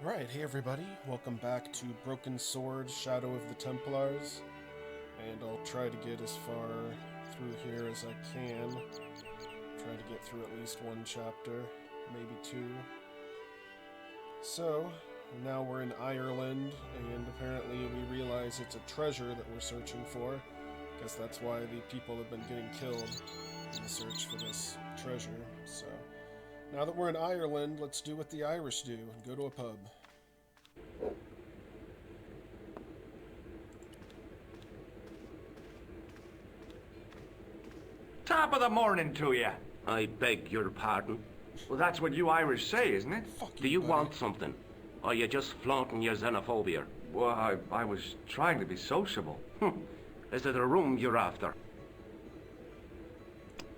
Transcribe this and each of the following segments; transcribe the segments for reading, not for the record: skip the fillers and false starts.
Right, hey everybody, welcome back to Broken Sword, Shadow of the Templars, and I'll try to get as far through here as I can. Try to get through at least one chapter, maybe two. So, now we're in Ireland, and apparently we realize it's a treasure that we're searching for. Guess that's why the people have been getting killed in the search for this treasure, so... Now that we're in Ireland, let's do what the Irish do and go to a pub. Top of the morning to you. I beg your pardon. Well, that's what you Irish say, isn't it? Fuck Do you buddy. want something? Or are you just flaunting your xenophobia? Well, I was trying to be sociable. Is it a room you're after?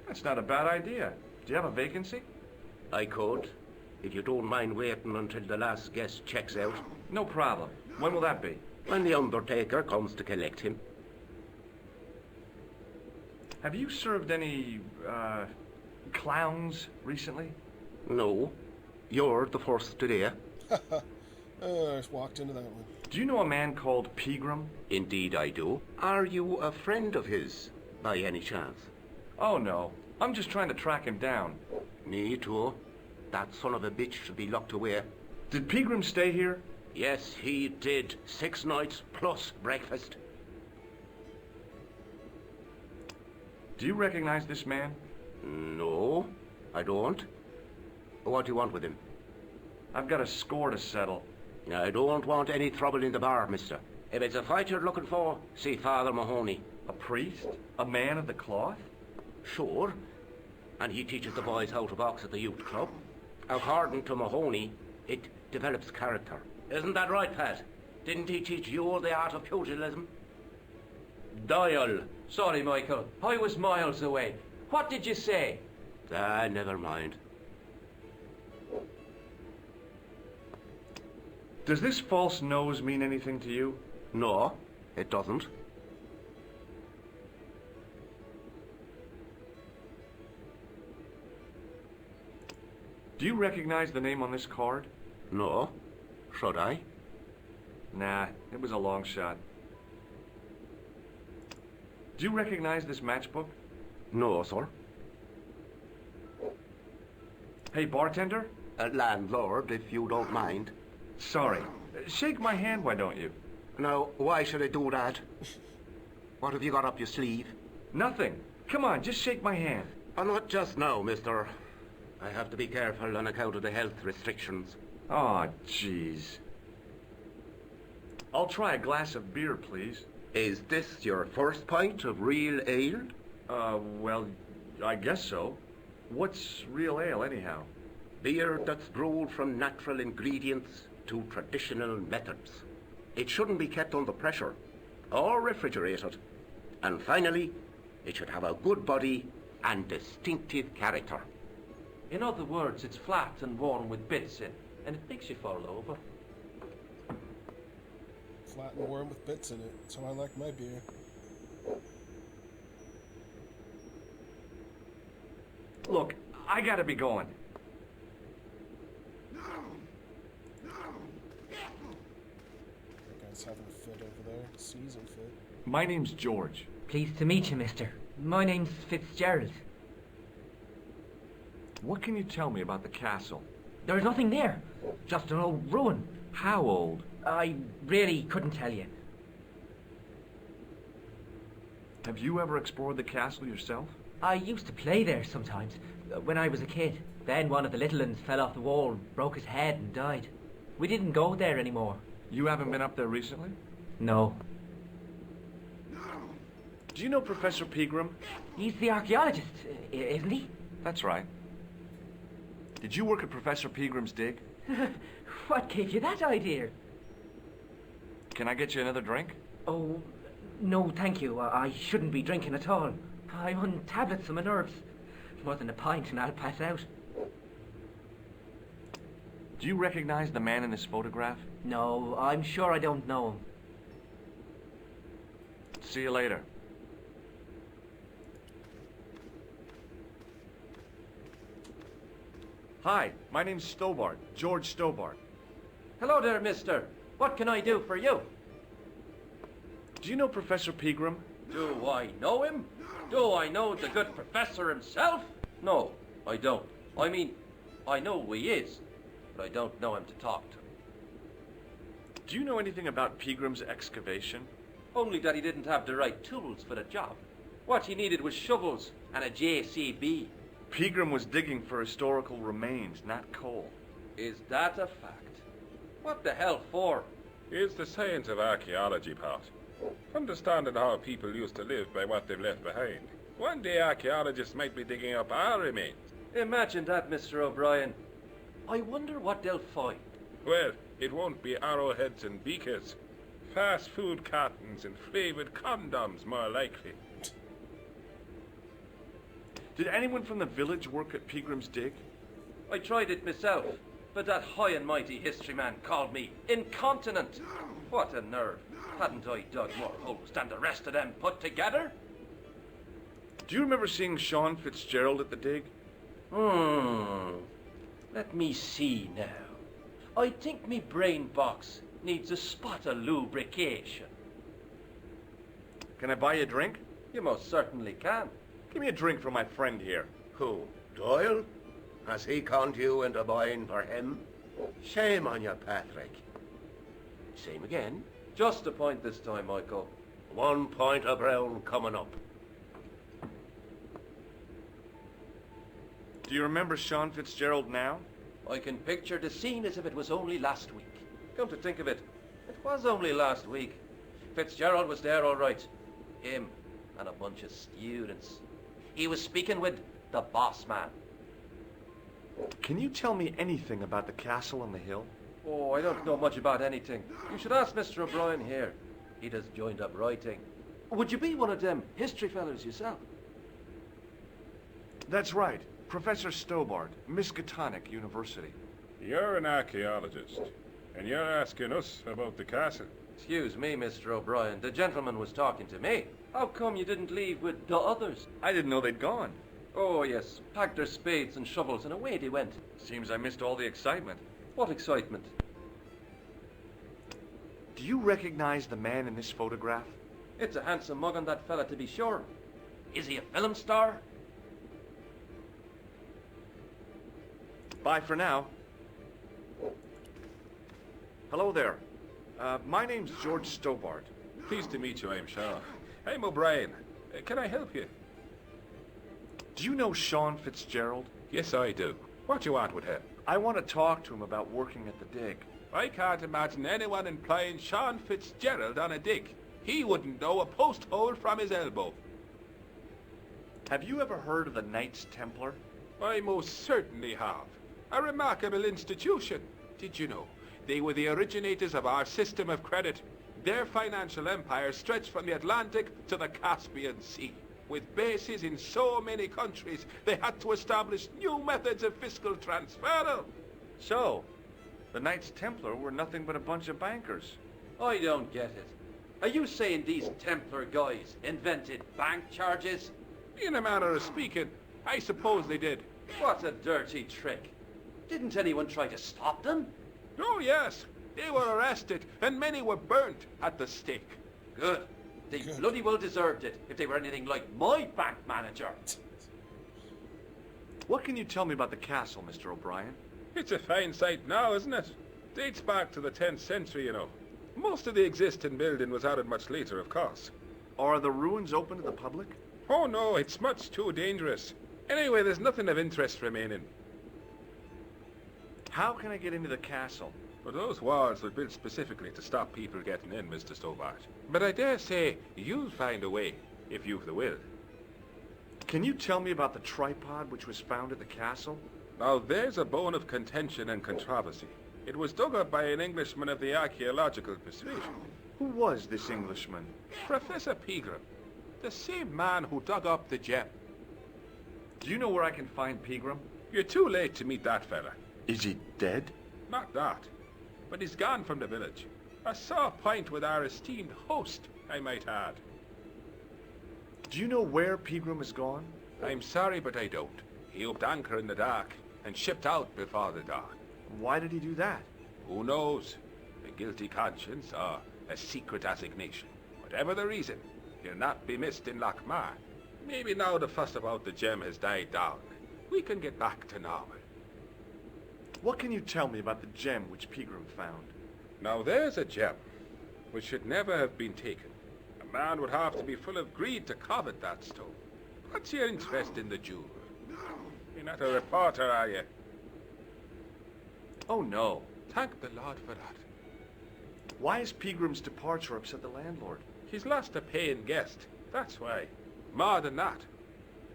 That's not a bad idea. Do you have a vacancy? I could, if you don't mind waiting until the last guest checks out. No problem. When will that be? When the undertaker comes to collect him. Have you served any, clowns recently? No, you're the first today. I just walked into that one. Do you know a man called Pegram? Indeed I do. Are you a friend of his, by any chance? Oh, no. I'm just trying to track him down. Me too. That son of a bitch should be locked away. Did Pegram stay here? Yes, he did. 6 nights plus breakfast. Do you recognize this man? No, I don't. What do you want with him? I've got a score to settle. I don't want any trouble in the bar, mister. If it's a fight you're looking for, see Father Mahoney. A priest? A man of the cloth? Sure. And he teaches the boys how to box at the youth club. According to Mahoney, it develops character. Isn't that right, Pat? Didn't he teach you the art of pugilism? Doyle. Sorry, Michael. I was miles away. What did you say? Ah, never mind. Does this false nose mean anything to you? No, it doesn't. Do you recognize the name on this card? No. Should I? Nah, it was a long shot. Do you recognize this matchbook? No, sir. Hey, bartender? Landlord, if you don't mind. Sorry. Shake my hand, why don't you? Now, why should I do that? What have you got up your sleeve? Nothing. Come on, just shake my hand. Not just now, mister. I have to be careful on account of the health restrictions. Aw, jeez. I'll try a glass of beer, please. Is this your first pint of real ale? Well, I guess so. What's real ale, anyhow? Beer that's brewed from natural ingredients to traditional methods. It shouldn't be kept under pressure or refrigerated. And finally, it should have a good body and distinctive character. In other words, it's flat and worn with bits in, and it makes you fall over. Flat and warm with bits in it, so I like my beer. Look, I gotta be going. That guy's having a fit over there. Season fit. My name's George. Pleased to meet you, mister. My name's Fitzgerald. What can you tell me about the castle? There's nothing there. Just an old ruin. How old? I really couldn't tell you. Have you ever explored the castle yourself? I used to play there sometimes, when I was a kid. Then one of the little ones fell off the wall, broke his head and died. We didn't go there anymore. You haven't been up there recently? No. Do you know Professor Pegram? He's the archaeologist, isn't he? That's right. Did you work at Professor Pegram's dig? What gave you that idea? Can I get you another drink? Oh, no thank you. I shouldn't be drinking at all. I'm on tablets for my nerves. More than a pint and I'll pass out. Do you recognize the man in this photograph? No, I'm sure I don't know him. See you later. Hi, my name's Stobart, George Stobart. Hello there, mister. What can I do for you? Do you know Professor Pegram? Do I know him? Do I know the good professor himself? No, I don't. I mean, I know who he is, but I don't know him to talk to. Do you know anything about Pegram's excavation? Only that he didn't have the right tools for the job. What he needed was shovels and a JCB. Pegram was digging for historical remains, not coal. Is that a fact? What the hell for? It's the science of archaeology, Pat. Understanding how people used to live by what they've left behind. One day archaeologists might be digging up our remains. Imagine that, Mr. O'Brien. I wonder what they'll find. Well, it won't be arrowheads and beakers. Fast food cartons and flavoured condoms, more likely. Did anyone from the village work at Pegram's dig? I tried it myself, but that high and mighty history man called me incontinent. What a nerve. Hadn't I dug more holes than the rest of them put together? Do you remember seeing Sean Fitzgerald at the dig? Let me see now. I think me brain box needs a spot of lubrication. Can I buy you a drink? You most certainly can. Give me a drink for my friend here. Who? Doyle? Has he conned you into buying for him? Shame on you, Patrick. Same again. Just a point this time, Michael. 1 point of brown coming up. Do you remember Sean Fitzgerald now? I can picture the scene as if it was only last week. Come to think of it, it was only last week. Fitzgerald was there all right. Him and a bunch of students. He was speaking with the boss man. Can you tell me anything about the castle on the hill? Oh, I don't know much about anything. You should ask Mr. O'Brien here. He just joined up writing. Would you be one of them history fellows yourself? That's right. Professor Stobart, Miskatonic University. You're an archaeologist, and you're asking us about the castle. Excuse me, Mr. O'Brien. The gentleman was talking to me. How come you didn't leave with the others? I didn't know they'd gone. Oh, yes. Packed their spades and shovels and away they went. Seems I missed all the excitement. What excitement? Do you recognize the man in this photograph? It's a handsome mug on that fella, to be sure. Is he a film star? Bye for now. Hello there. My name's George Stobart. Pleased to meet you, I'm sure. I'm O'Brien. Can I help you? Do you know Sean Fitzgerald? Yes, I do. What do you want with him? I want to talk to him about working at the dig. I can't imagine anyone employing Sean Fitzgerald on a dig. He wouldn't know a post hole from his elbow. Have you ever heard of the Knights Templar? I most certainly have. A remarkable institution. Did you know? They were the originators of our system of credit. Their financial empire stretched from the Atlantic to the Caspian Sea. With bases in so many countries, they had to establish new methods of fiscal transfer. So, the Knights Templar were nothing but a bunch of bankers. I don't get it. Are you saying these Templar guys invented bank charges? In a manner of speaking, I suppose they did. What a dirty trick. Didn't anyone try to stop them? Oh, yes. They were arrested, and many were burnt at the stake. Good. They bloody well deserved it if they were anything like my bank manager. What can you tell me about the castle, Mr. O'Brien? It's a fine sight now, isn't it? Dates back to the 10th century, you know. Most of the existing building was added much later, of course. Are the ruins open to the public? Oh, no, it's much too dangerous. Anyway, there's nothing of interest remaining. How can I get into the castle? But those walls were built specifically to stop people getting in, Mr. Stobart. But I dare say you'll find a way, if you've the will. Can you tell me about the tripod which was found at the castle? Now, there's a bone of contention and controversy. It was dug up by an Englishman of the archaeological persuasion. Who was this Englishman? Professor Pegram, the same man who dug up the gem. Do you know where I can find Pegram? You're too late to meet that fella. Is he dead? Not that. But he's gone from the village. A sore point with our esteemed host, I might add. Do you know where Pegram has gone? I'm sorry, but I don't. He upped anchor in the dark and shipped out before the dawn. Why did he do that? Who knows? A guilty conscience or a secret assignation. Whatever the reason, he'll not be missed in Lochmar. Maybe now the fuss about the gem has died down, we can get back to normal. What can you tell me about the gem which Pegram found? Now there's a gem which should never have been taken. A man would have to be full of greed to covet that stone. What's your interest in the jewel? You're not a reporter, are you? Oh, no. Thank the Lord for that. Why has Pegram's departure upset the landlord? He's lost a paying guest, that's why. More than that,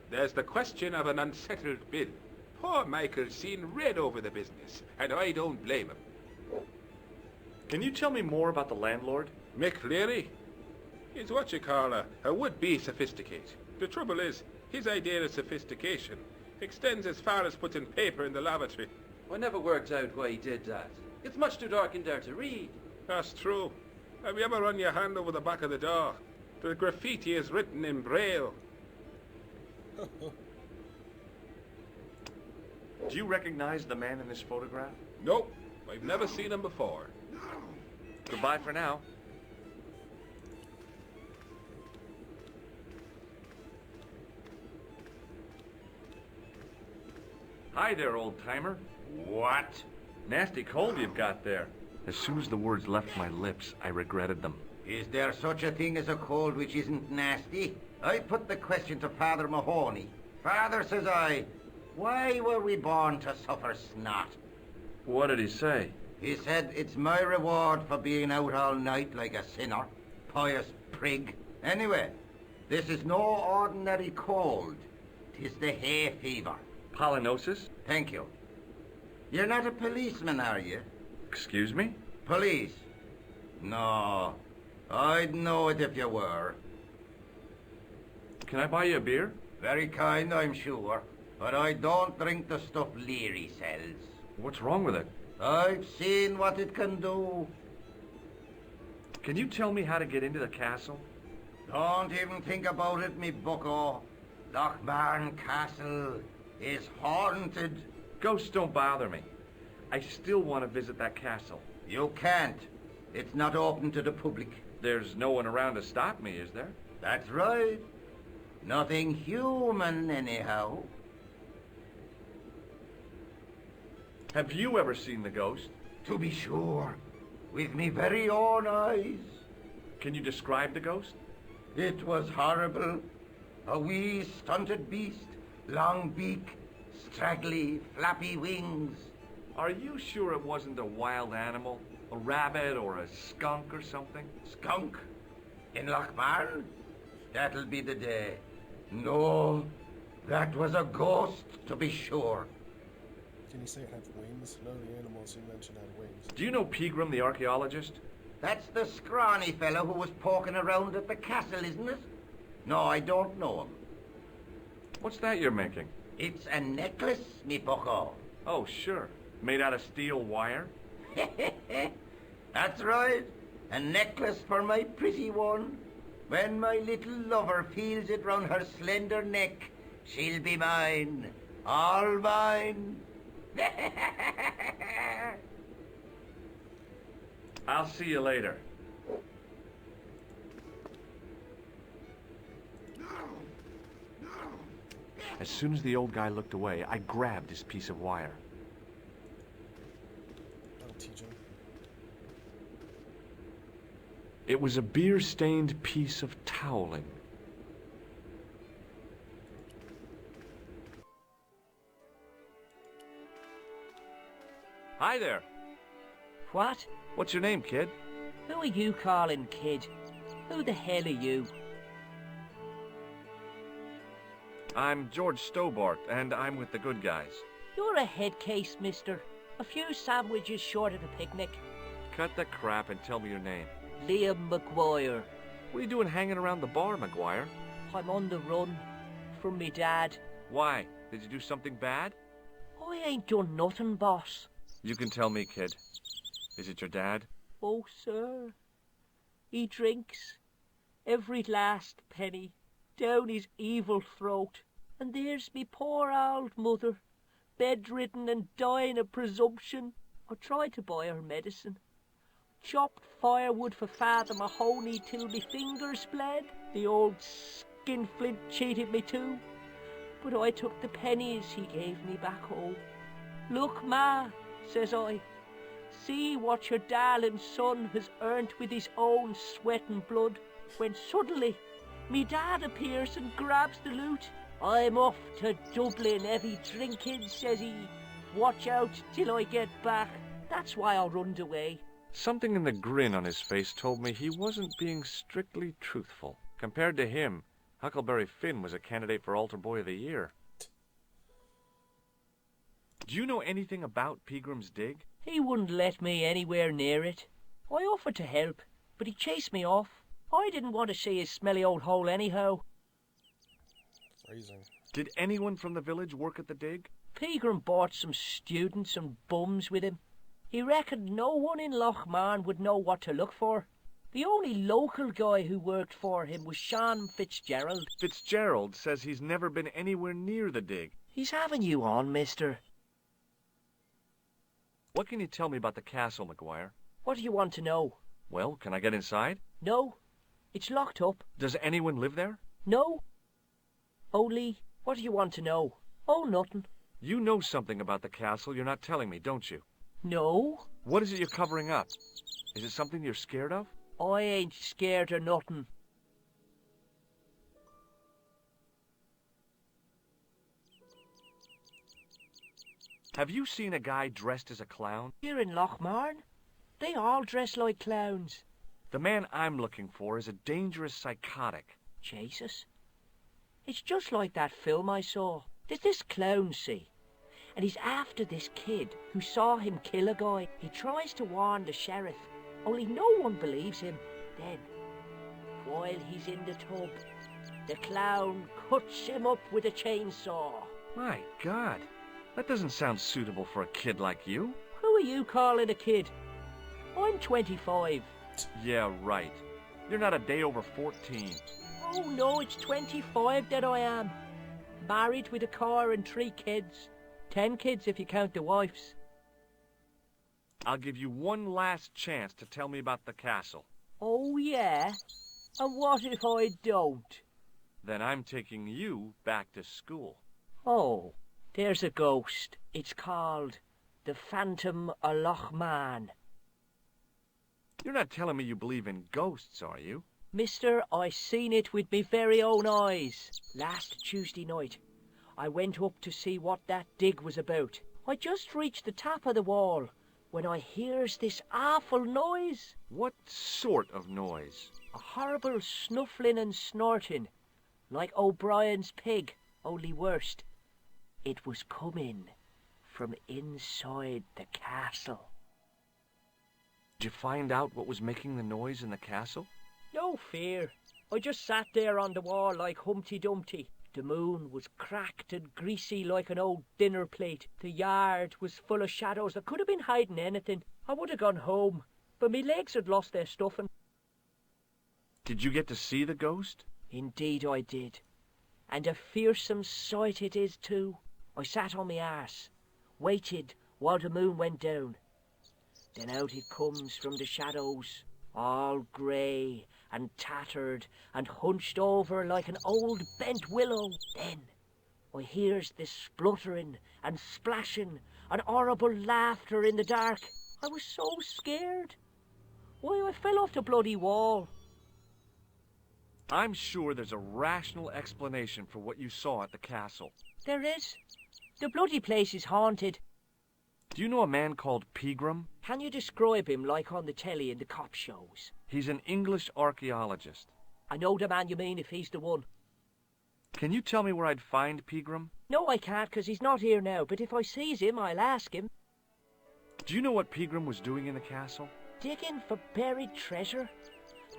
there's the question of an unsettled bill. Poor Michael's seen red over the business, and I don't blame him. Can you tell me more about the landlord? Mick Leary? He's what you call a would-be sophisticate. The trouble is, his idea of sophistication extends as far as putting paper in the lavatory. I never worked out why he did that. It's much too dark in there to read. That's true. Have you ever run your hand over the back of the door? The graffiti is written in Braille. Do you recognize the man in this photograph? Nope, I've never seen him before. Goodbye for now. Hi there, old-timer. What? Nasty cold you've got there. As soon as the words left my lips, I regretted them. Is there such a thing as a cold which isn't nasty? I put the question to Father Mahoney. Father, says I, why were we born to suffer snot? What did he say? He said, it's my reward for being out all night like a sinner. Pious prig. Anyway, this is no ordinary cold. 'Tis the hay fever. Pollinosis? Thank you. You're not a policeman, are you? Excuse me? Police? No. I'd know it if you were. Can I buy you a beer? Very kind, I'm sure. But I don't drink the stuff Leary sells. What's wrong with it? I've seen what it can do. Can you tell me how to get into the castle? Don't even think about it, me bucko. Lochmarn Castle is haunted. Ghosts don't bother me. I still want to visit that castle. You can't. It's not open to the public. There's no one around to stop me, is there? That's right. Nothing human, anyhow. Have you ever seen the ghost? To be sure. With me very own eyes. Can you describe the ghost? It was horrible. A wee stunted beast, long beak, straggly, flappy wings. Are you sure it wasn't a wild animal? A rabbit or a skunk or something? Skunk? In Lochmarn? That'll be the day. No, that was a ghost, to be sure. Can you say it had wings? None of the animals you mentioned had wings. Do you know Pegram, the archaeologist? That's the scrawny fellow who was poking around at the castle, isn't it? No, I don't know him. What's that you're making? It's a necklace, me bucko. Oh, sure. Made out of steel wire? That's right. A necklace for my pretty one. When my little lover feels it round her slender neck, she'll be mine. All mine. I'll see you later. As soon as the old guy looked away, I grabbed his piece of wire. I'll teach him. It was a beer-stained piece of toweling. Hi there. What? What's your name, kid? Who are you calling kid? Who the hell are you? I'm George Stobart, and I'm with the good guys. You're a head case, mister. A few sandwiches short of a picnic. Cut the crap and tell me your name. Liam McGuire. What are you doing hanging around the bar, McGuire? I'm on the run. From me dad. Why? Did you do something bad? I ain't done nothing, boss. You can tell me, kid. Is it your dad? Oh, sir. He drinks. Every last penny. Down his evil throat. And there's me poor old mother. Bedridden and dying of presumption. I tried to buy her medicine. Chopped firewood for Father Mahoney till me fingers bled. The old skinflint cheated me too. But I took the pennies he gave me back home. Look, Ma, says I, see what your darling son has earned with his own sweat and blood. When suddenly, me dad appears and grabs the loot. I'm off to Dublin heavy drinking, says he. Watch out till I get back. That's why I runned away. Something in the grin on his face told me he wasn't being strictly truthful. Compared to him, Huckleberry Finn was a candidate for Altar Boy of the Year. Do you know anything about Peagram's dig? He wouldn't let me anywhere near it. I offered to help, but he chased me off. I didn't want to see his smelly old hole anyhow. Freezing. Did anyone from the village work at the dig? Pegram brought some students and bums with him. He reckoned no one in Lochmarn would know what to look for. The only local guy who worked for him was Sean Fitzgerald. Fitzgerald says he's never been anywhere near the dig. He's having you on, mister. What can you tell me about the castle, McGuire? What do you want to know? Well, can I get inside? No, it's locked up. Does anyone live there? No. Only, what do you want to know? Oh, nothing. You know something about the castle you're not telling me, don't you? No. What is it you're covering up? Is it something you're scared of? I ain't scared of nothing. Have you seen a guy dressed as a clown? Here in Lochmarn, they all dress like clowns. The man I'm looking for is a dangerous psychotic. Jesus. It's just like that film I saw. There's this clown, see? And he's after this kid who saw him kill a guy. He tries to warn the sheriff, only no one believes him. Then, while he's in the tub, the clown cuts him up with a chainsaw. My God, that doesn't sound suitable for a kid like you. Who are you calling a kid? I'm 25. Yeah, right. You're not a day over 14. Oh no, it's 25 that I am. Married with a car and 3 kids. 10 kids if you count the wives. I'll give you one last chance to tell me about the castle. Oh yeah? And what if I don't? Then I'm taking you back to school. Oh, there's a ghost. It's called the Phantom o' Lochmarn. You're not telling me you believe in ghosts, are you? Mister, I seen it with me very own eyes. Last Tuesday night, I went up to see what that dig was about. I just reached the top of the wall when I hears this awful noise. What sort of noise? A horrible snuffling and snorting, like O'Brien's pig, only worst. It was coming from inside the castle. Did you find out what was making the noise in the castle? No fear. I just sat there on the wall like Humpty Dumpty. The moon was cracked and greasy like an old dinner plate. The yard was full of shadows. I could have been hiding anything. I would have gone home, but me legs had lost their stuffing. Did you get to see the ghost? Indeed I did. And a fearsome sight it is too. I sat on my arse, waited while the moon went down. Then out it comes from the shadows, all grey and tattered and hunched over like an old bent willow. Then I hears this spluttering and splashing and horrible laughter in the dark. I was so scared. Why, I fell off the bloody wall. I'm sure there's a rational explanation for what you saw at the castle. There is. The bloody place is haunted. Do you know a man called Pegram? Can you describe him like on the telly in the cop shows? He's an English archaeologist. I know the man you mean if he's the one. Can you tell me where I'd find Pegram? No, I can't, 'cause he's not here now, but if I sees him, I'll ask him. Do you know what Pegram was doing in the castle? Digging for buried treasure.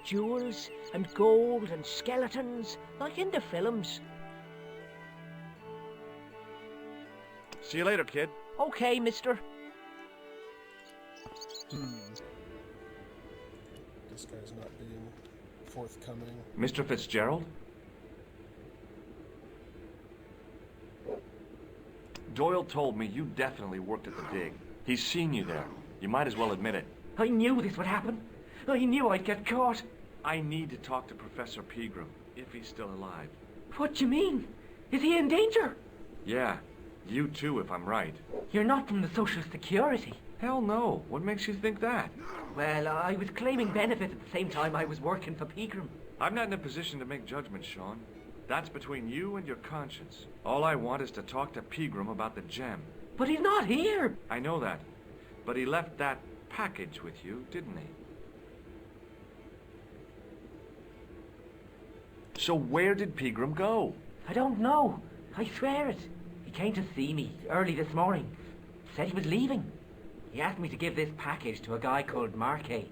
Jewels and gold and skeletons, like in the films. See you later, kid. Okay, mister. This guy's not being forthcoming. Mr. Fitzgerald? Doyle told me you definitely worked at the dig. He's seen you there. You might as well admit it. I knew this would happen. I knew I'd get caught. I need to talk to Professor Pegram, if he's still alive. What do you mean? Is he in danger? Yeah, you too, if I'm right. You're not from the Social Security. Hell no. What makes you think that? Well, I was claiming benefit at the same time I was working for Pegram. I'm not in a position to make judgments, Sean. That's between you and your conscience. All I want is to talk to Pegram about the gem. But he's not here. I know that. But he left that package with you, didn't he? So where did Pegram go? I don't know. I swear it. He came to see me early this morning. Said he was leaving. He asked me to give this package to a guy called Marquet.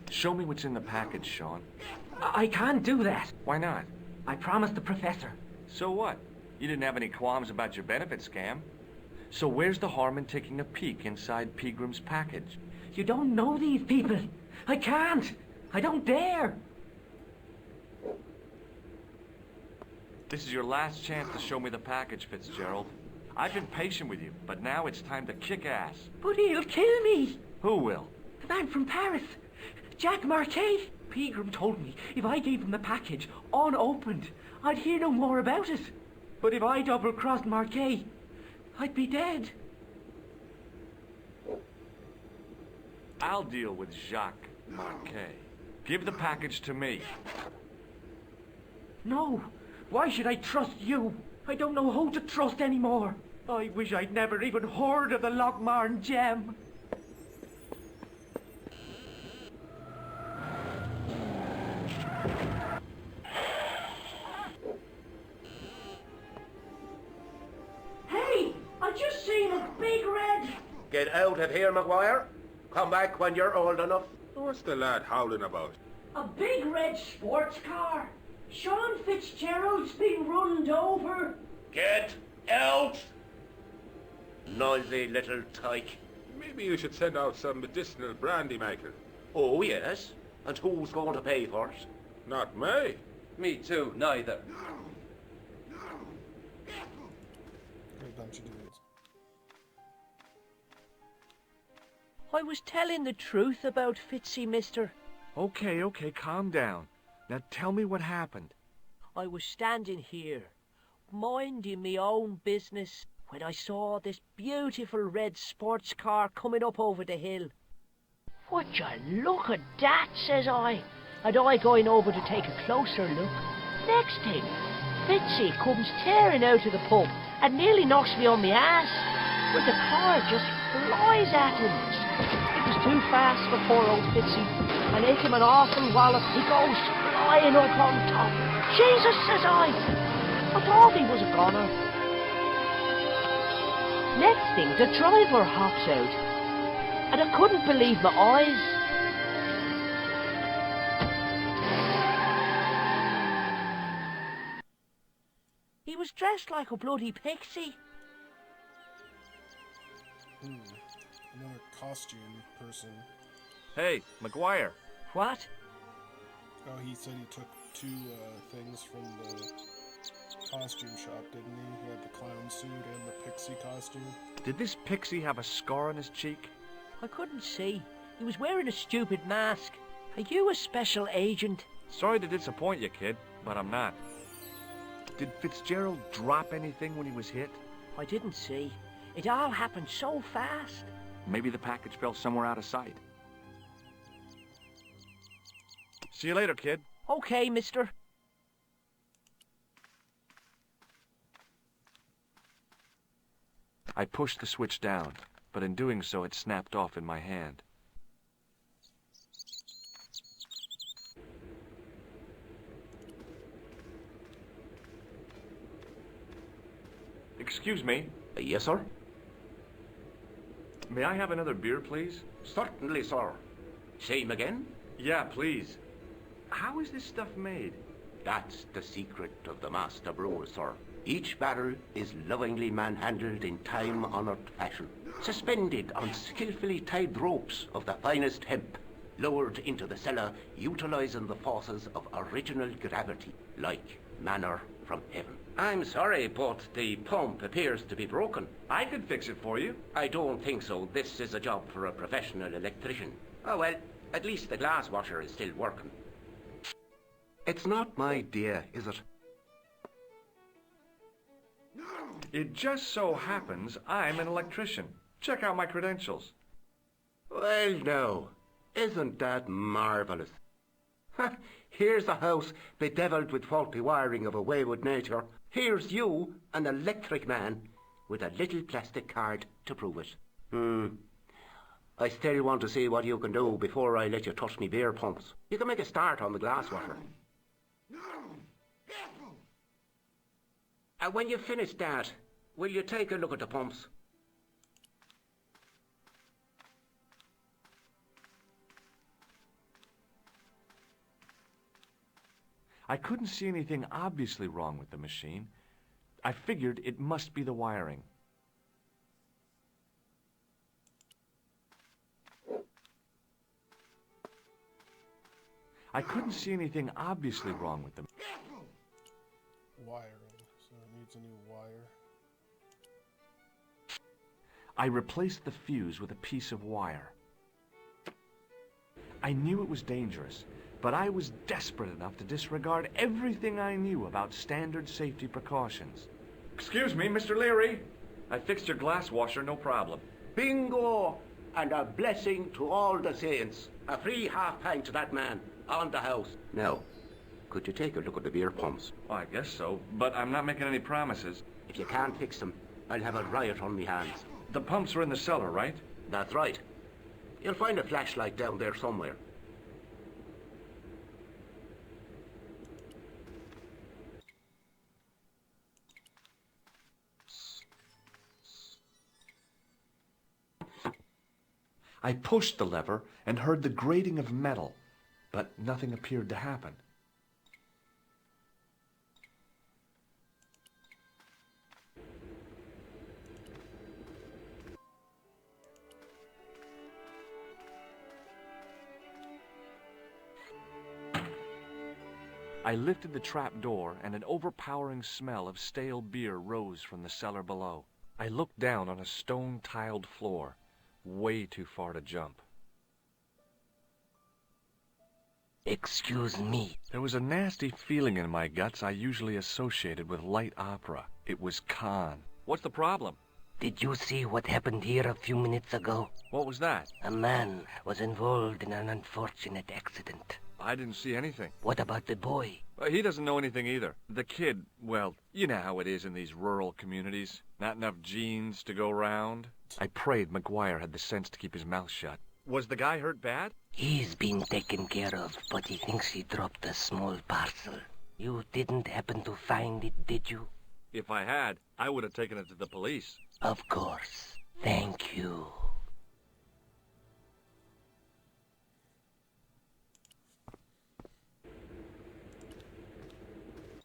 Show me what's in the package, Sean. I can't do that. Why not? I promised the professor. So what? You didn't have any qualms about your benefit scam. So where's the harm in taking a peek inside Pegram's package? You don't know these people. I can't. I don't dare. This is your last chance to show me the package, Fitzgerald. I've been patient with you, but now it's time to kick ass. But he'll kill me. Who will? The man from Paris. Jack Marquet. Pegram told me if I gave him the package unopened, I'd hear no more about it. But if I double-crossed Marquet, I'd be dead. I'll deal with Jacques Marquet. Give the package to me. No. Why should I trust you? I don't know who to trust anymore. I wish I'd never even heard of the Lochmarn gem. Hey! I just seen a big red... Get out of here, Maguire. Come back when you're old enough. What's the lad howling about? A big red sports car. Sean Fitzgerald's been runned over. Get out! Noisy little tyke. Maybe you should send out some medicinal brandy, Michael. Oh, yes. And who's going to pay for it? Not me. Me too, neither. What a bunch of dudes. I was telling the truth about Fitzy, mister. Okay, calm down. Now tell me what happened. I was standing here, minding me own business, when I saw this beautiful red sports car coming up over the hill. Would you look at that, says I, and I going over to take a closer look. Next thing, Fitzy comes tearing out of the pub and nearly knocks me on my ass, but the car just flies at him. It was too fast for poor old Fitzy, and hit him an awful wallop. He goes flying up on top. Jesus, says I thought he was a goner. Next thing, the driver hops out, and I couldn't believe my eyes. He was dressed like a bloody pixie. Another costume person. Hey, Maguire. What? Oh, he said he took two things from the costume shop, didn't he? He had the clown suit and the pixie costume. Did this pixie have a scar on his cheek? I couldn't see. He was wearing a stupid mask. Are you a special agent? Sorry to disappoint you, kid, but I'm not. Did Fitzgerald drop anything when he was hit? I didn't see. It all happened so fast. Maybe the package fell somewhere out of sight. See you later, kid. Okay, mister. I pushed the switch down, but in doing so it snapped off in my hand. Excuse me. Yes, sir? May I have another beer, please? Certainly, sir. Same again? Yeah, please. How is this stuff made? That's the secret of the master brewer, sir. Each barrel is lovingly manhandled in time-honored fashion, suspended on skillfully tied ropes of the finest hemp, lowered into the cellar utilizing the forces of original gravity, like manner from heaven. I'm sorry, but the pump appears to be broken. I could fix it for you. I don't think so. This is a job for a professional electrician. Oh well, at least the glass washer is still working. It's not my idea, is it? It just so happens I'm an electrician. Check out my credentials. Well, no. Isn't that marvellous? Here's a house bedeviled with faulty wiring of a wayward nature. Here's you, an electric man, with a little plastic card to prove it. I still want to see what you can do before I let you touch me beer pumps. You can make a start on the glass washer. When you finish that, will you take a look at the pumps? I couldn't see anything obviously wrong with the machine. I figured it must be the wiring. I couldn't see anything obviously wrong with the Wiring. So it needs a new wire. I replaced the fuse with a piece of wire. I knew it was dangerous, but I was desperate enough to disregard everything I knew about standard safety precautions. Excuse me, Mr. Leary. I fixed your glass washer, no problem. Bingo! And a blessing to all the saints. A free half pint to that man, on the house. Now, could you take a look at the beer pumps? Well, I guess so, but I'm not making any promises. If you can't fix them, I'll have a riot on me hands. The pumps are in the cellar, right? That's right. You'll find a flashlight down there somewhere. I pushed the lever and heard the grating of metal, but nothing appeared to happen. I lifted the trap door, and an overpowering smell of stale beer rose from the cellar below. I looked down on a stone-tiled floor, way too far to jump. Excuse me. There was a nasty feeling in my guts I usually associated with light opera. It was Khan. What's the problem? Did you see what happened here a few minutes ago? What was that? A man was involved in an unfortunate accident. I didn't see anything. What about the boy? He doesn't know anything either. The kid, well, you know how it is in these rural communities. Not enough genes to go round. I prayed McGuire had the sense to keep his mouth shut. Was the guy hurt bad? He's been taken care of, but he thinks he dropped a small parcel. You didn't happen to find it, did you? If I had, I would have taken it to the police. Of course. Thank you.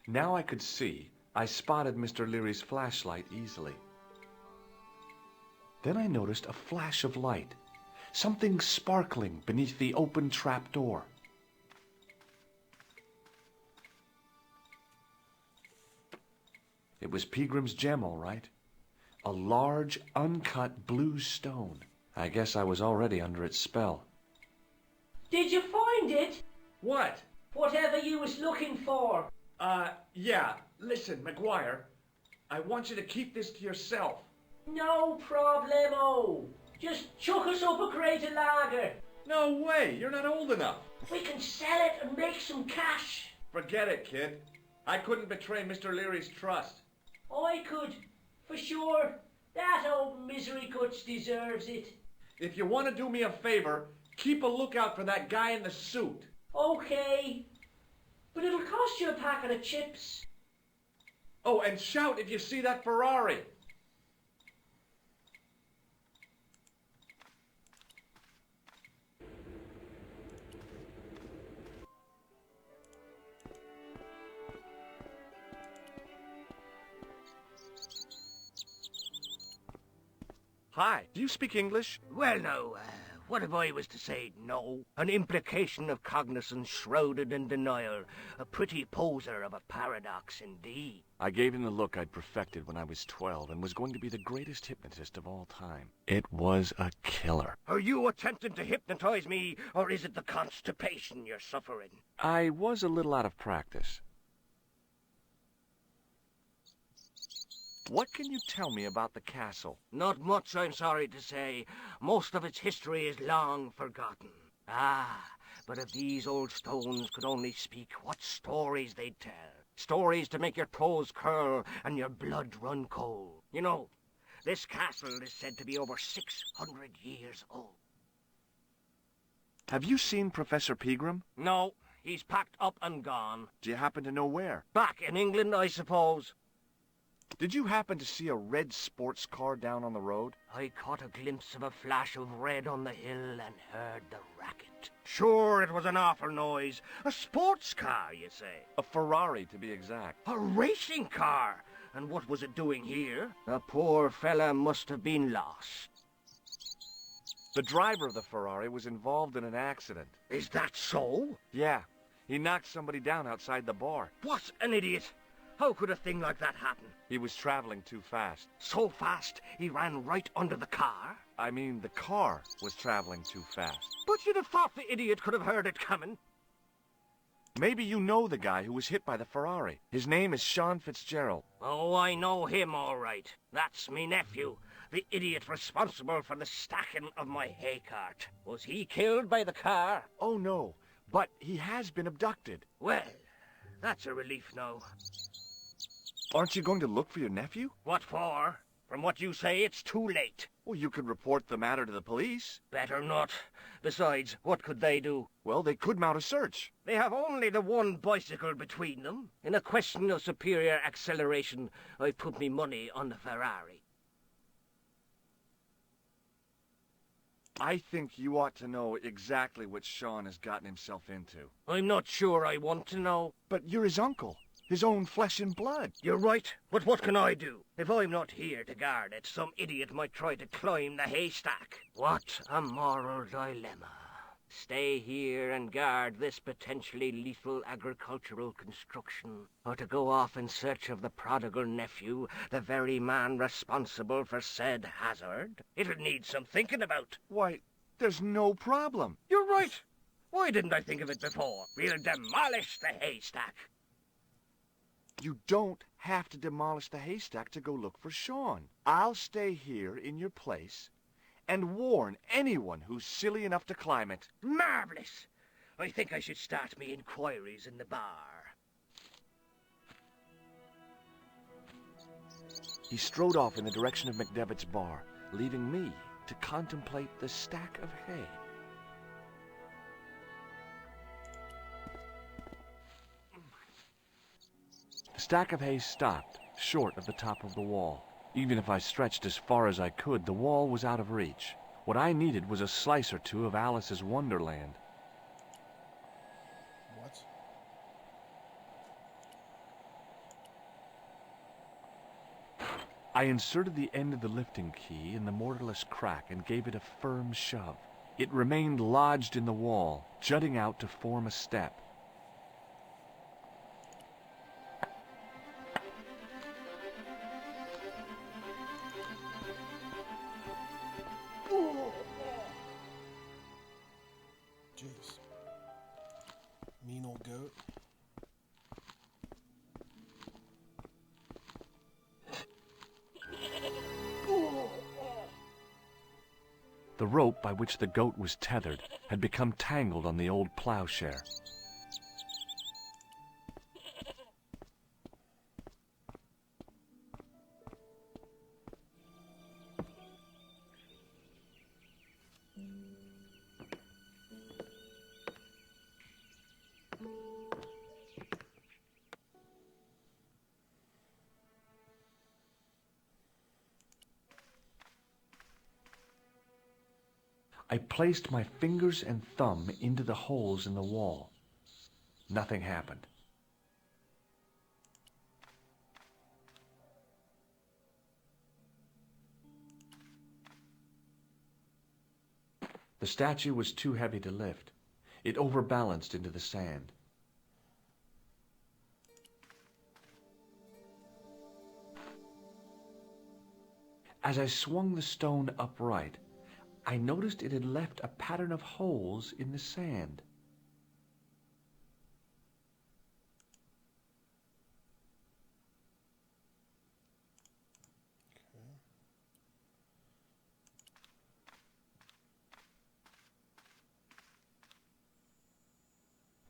Now I could see. I spotted Mr. Leary's flashlight easily. Then I noticed a flash of light. Something sparkling beneath the open trap door. It was Peagram's gem, all right. A large, uncut blue stone. I guess I was already under its spell. Did you find it? What? Whatever you was looking for. Yeah. Listen, McGuire, I want you to keep this to yourself. No problemo. Just chuck us up a crate of lager. No way, you're not old enough. We can sell it and make some cash. Forget it, kid. I couldn't betray Mr. Leary's trust. I could, for sure. That old misery guts deserves it. If you want to do me a favor, keep a lookout for that guy in the suit. Okay. But it'll cost you a packet of chips. Oh, and shout if you see that Ferrari. Hi, do you speak English? Well, now, What if I was to say no? An implication of cognizance shrouded in denial. A pretty poser of a paradox indeed. I gave him the look I'd perfected when I was 12 and was going to be the greatest hypnotist of all time. It was a killer. Are you attempting to hypnotize me, or is it the constipation you're suffering? I was a little out of practice. What can you tell me about the castle? Not much, I'm sorry to say. Most of its history is long forgotten. Ah, but if these old stones could only speak, what stories they'd tell. Stories to make your toes curl and your blood run cold. You know, this castle is said to be over 600 years old. Have you seen Professor Pegram? No, he's packed up and gone. Do you happen to know where? Back in England, I suppose. Did you happen to see a red sports car down on the road? I caught a glimpse of a flash of red on the hill and heard the racket. Sure, it was an awful noise. A sports car, you say? A Ferrari, to be exact. A racing car? And what was it doing here? The poor fella must have been lost. The driver of the Ferrari was involved in an accident. Is that so? Yeah, he knocked somebody down outside the bar. What an idiot! How could a thing like that happen? He was traveling too fast. So fast, he ran right under the car? I mean, the car was traveling too fast. But you'd have thought the idiot could have heard it coming. Maybe you know the guy who was hit by the Ferrari. His name is Sean Fitzgerald. Oh, I know him all right. That's me nephew, the idiot responsible for the stacking of my hay cart. Was he killed by the car? Oh, no, but he has been abducted. Well, that's a relief now. Aren't you going to look for your nephew? What for? From what you say, it's too late. Well, you could report the matter to the police. Better not. Besides, what could they do? Well, they could mount a search. They have only the one bicycle between them. In a question of superior acceleration, I put me money on the Ferrari. I think you ought to know exactly what Sean has gotten himself into. I'm not sure I want to know. But you're his uncle. His own flesh and blood. You're right, but what can I do? If I'm not here to guard it, some idiot might try to climb the haystack. What a moral dilemma. Stay here and guard this potentially lethal agricultural construction, or to go off in search of the prodigal nephew, the very man responsible for said hazard? It'll need some thinking about. Why, there's no problem. You're right. Why didn't I think of it before? We'll demolish the haystack. You don't have to demolish the haystack to go look for Sean. I'll stay here in your place and warn anyone who's silly enough to climb it. Marvelous! I think I should start me inquiries in the bar. He strode off in the direction of McDevitt's bar, leaving me to contemplate the stack of hay. The stack of hay stopped, short of the top of the wall. Even if I stretched as far as I could, the wall was out of reach. What I needed was a slice or two of Alice's Wonderland. What? I inserted the end of the lifting key in the mortarless crack and gave it a firm shove. It remained lodged in the wall, jutting out to form a step. Jeez. Mean old goat. The rope by which the goat was tethered had become tangled on the old plowshare. I placed my fingers and thumb into the holes in the wall. Nothing happened. The The statue was too heavy to lift. It overbalanced into the sand. As I swung the stone upright, I noticed it had left a pattern of holes in the sand.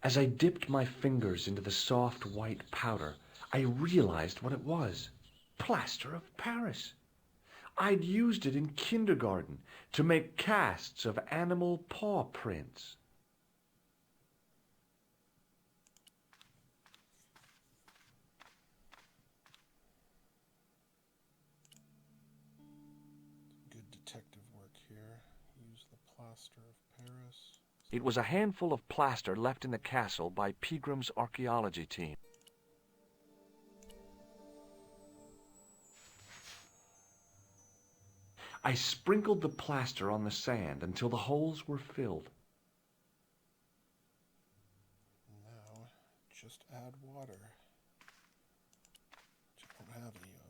As I dipped my fingers into the soft white powder, I realized what it was. Plaster of Paris. I'd used it in kindergarten to make casts of animal paw prints. Good detective work here. Use the plaster of Paris. It was a handful of plaster left in the castle by Pegram's archaeology team. I sprinkled the plaster on the sand until the holes were filled. Now, just add water, which I don't have any of.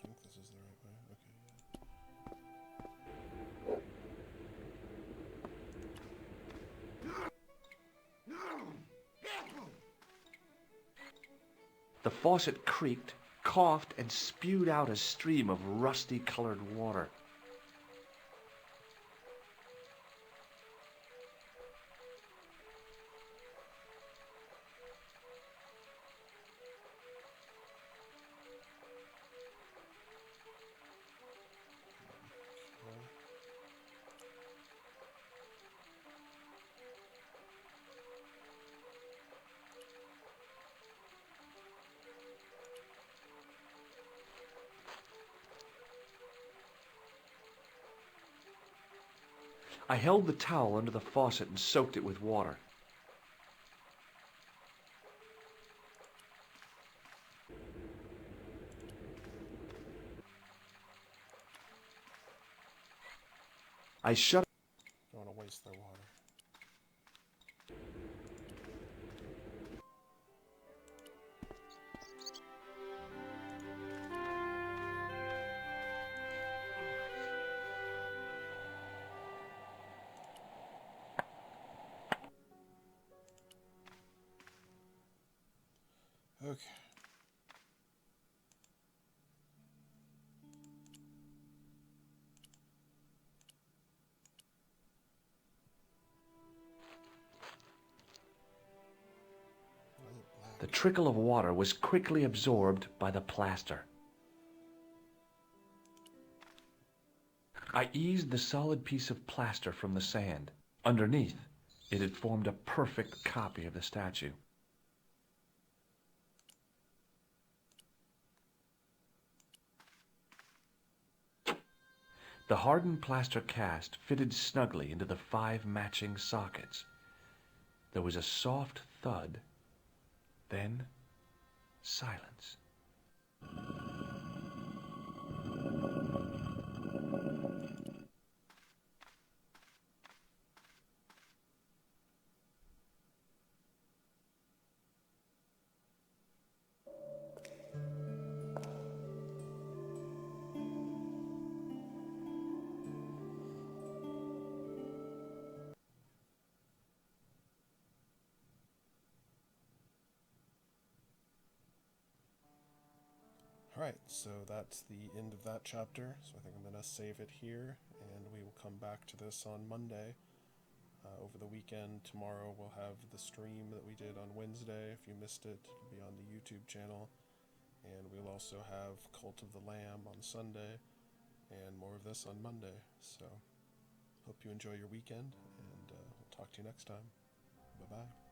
I think this is the right way. Okay, yeah. The faucet creaked, coughed, and spewed out a stream of rusty-colored water. I held the towel under the faucet and soaked it with water. I shut. Don't want to waste their water. Okay. The trickle of water was quickly absorbed by the plaster. I eased the solid piece of plaster from the sand. Underneath, it had formed a perfect copy of the statue. The hardened plaster cast fitted snugly into the 5 matching sockets. There was a soft thud, then silence. Alright, so that's the end of that chapter. So I think I'm going to save it here, and we will come back to this on Monday. Over the weekend, tomorrow we'll have the stream that we did on Wednesday. If you missed it, it'll be on the YouTube channel. And we'll also have Cult of the Lamb on Sunday, and more of this on Monday. So, hope you enjoy your weekend, and we'll talk to you next time. Bye-bye.